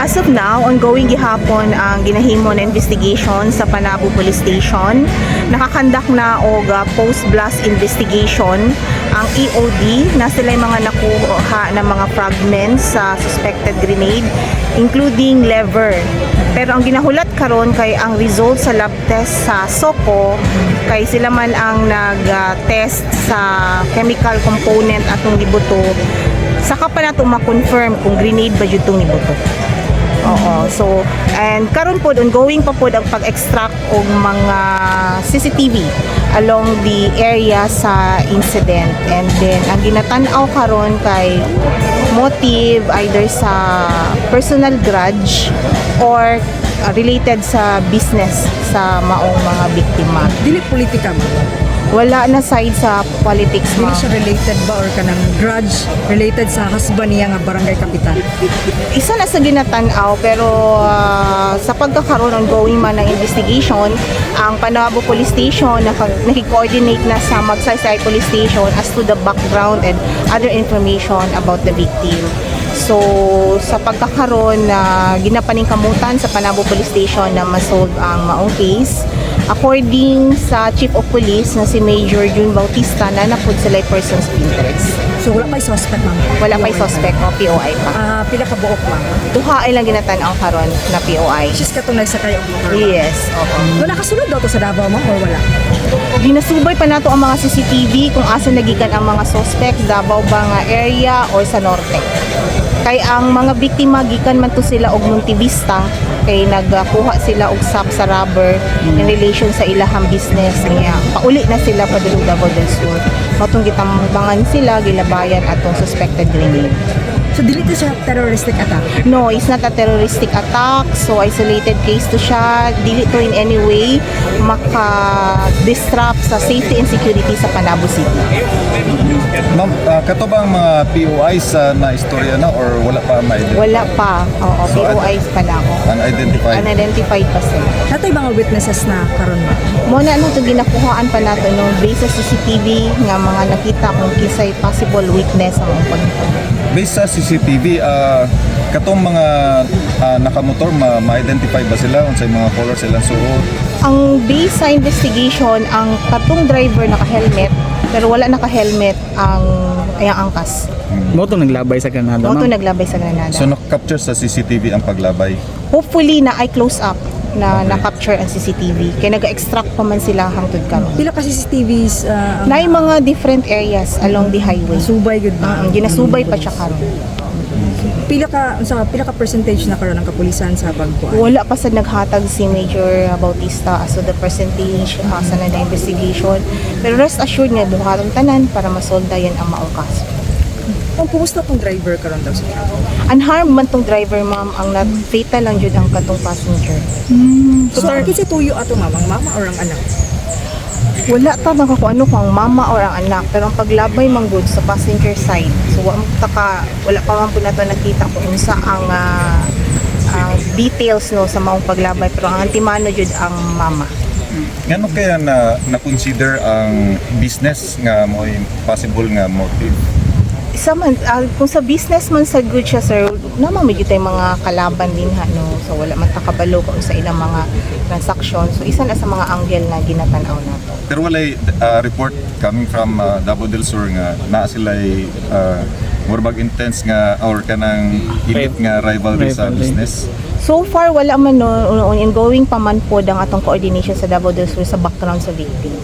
As of now, ongoing gihapon ang ginahimo na investigation sa Panabo Police Station. Nakakandak na og post-blast investigation ang EOD na sila mga nakuha ng mga fragments sa suspected grenade, including lever. Pero ang ginahulat karon kay ang result sa lab test sa SOCO kay sila man ang nag-test sa chemical component atong gibuto. Saka pa nato ma-confirm kung grenade ba jud tong gibuto. Oo. So, and karon po ongoing pa po ang pag-extract og mga CCTV along the area sa incident. And then ang ginatan-aw karon kay motive either sa personal grudge or related sa business sa maong mga biktima. Dili politika mo. Wala na side sa politics Dili mo. siya related ba or kanang grudge related sa husband niya nga barangay kapitan. Isa na sa ginatan-aw pero sa pagkakaroon ongoing man ng investigation, ang Panabo Police Station nakikoordinate na sa Magsaysay Police Station as to the background and other information about the victim. So sa pagkakaroon na ginapaning kamutan sa Panabo Police Station na masolve ang maong case, according sa Chief of Police na si Major June Bautista na napod sila persons of interest. So wala pa suspect ma'am. Wala pa'y suspect o POI pa. Pila ka buok ma'am. Duha ay lang ginatan-aw karon na POI. She's katunay sa kayo motor. Yes, oo. Wala kasunod daw to sa Davao ma'am or wala? Ginasubay pa nato ang mga CCTV kung asa nagikan ang mga suspects, Davao ba nga area or sa norte. Kay ang mga biktima gikan man to sila og Montevista kay nagkuha sila og sap sa rubber in relation sa ilahang business niya. Pauli na sila padulong Davao del Sur. Matong gitambangan sila gilabayan atong suspected grenade. So dili to siya terroristic attack. No, it's not a terroristic attack. So isolated case to siya. Dili to in any way maka-disrupt sa safety and security sa Panabo City. Ma'am, kato ba ang mga POIs na istorya na or wala pa ma-identify? Wala pa. Oo, So, POIs pa na ako. Unidentified? Unidentified pa sila. Natay mga witnesses na karon ma'am. Muna ano ito ginakuhaan pa nato no, based sa CCTV nga mga nakita kung kisay possible witness ang Based sa CCTV, katong mga nakamotor, ma-identify ba sila? Unsay mga color sila suot? Ang base sa investigation, ang katong driver naka-helmet pero wala naka-helmet ang ayang angkas. Moto naglabay sa Granada, Moto ma'am. naglabay sa Granada. So, nakapture sa CCTV ang paglabay? Hopefully na ay close up na na-capture ang CCTV. Kaya nag-extract pa man sila hangtod karon. Pila ka CCTVs Na mga different areas along the highway. subay good ma'am. Ginasubay pa siya karon. Pila ka percentage na karon ang kapulisan sa pagkuan. Wala pa sa naghatag si Major Bautista as to the percentage sa na investigation. Pero rest assured nga duhatong tanan para masolda yan ang maong kaso. Kung kumusta tong driver karon daw sa traffic? Unharmed man tong driver, ma'am. Ang fatal lang yun ang katong passenger. So, kasi tuyo ato ma'am, ang mama or ang anak? Wala ta na kung ano kung mama or ang anak. Pero ang paglabay mang good sa passenger side. So wala pa man po na to nakita kung unsa ang details no sa maong paglabay. Pero ang antimano jud ang mama. Ngano kaya na-consider ang business nga mo possible nga motive? Isa man, kung sa business man sa good siya sir, naman medyo tayong mga kalaban din ha, no? So wala man takabalo kung sa ilang mga transaction. So isa na sa mga angle na ginatanaw nato. Pero walay report coming from Davao del Sur nga na sila murbag intense nga or kanang init nga rivalry sa business. So far wala man no, ongoing pa man po ang atong coordination sa Davao del Sur sa background sa victim.